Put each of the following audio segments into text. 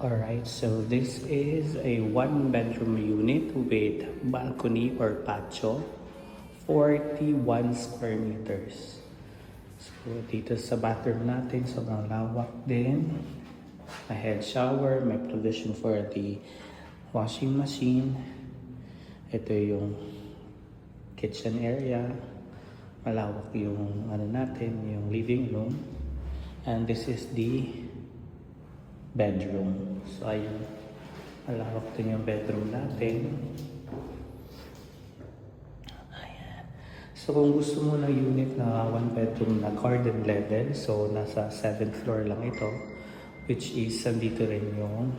Alright, so this is a one-bedroom unit with balcony or patio, 41 square meters. So dito sa bathroom natin, sobrang lawak din. May head shower, may provision for the washing machine. Ito yung kitchen area. Malawak yung natin, yung living room. And this is the bedroom. So ayun, malawak din yung bedroom natin. Ayan. So kung gusto mo ng unit na one bedroom na garden level, so nasa 7th floor lang ito, which is andito rin yung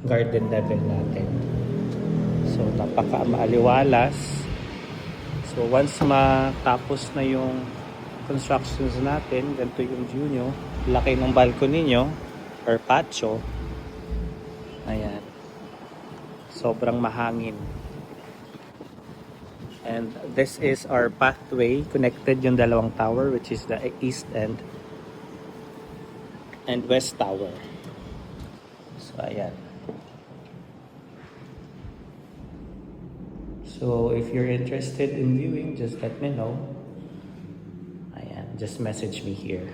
garden level natin. So napaka-maaliwalas. So once matapos na yung constructions natin, ganito yung view nyo. Laki ng balcony nyo or patio. Ayan. Sobrang mahangin. And this is our pathway. Connected yung dalawang tower, which is the east end and west tower. So ayan. So if you're interested in viewing, just let me know. Just message me here.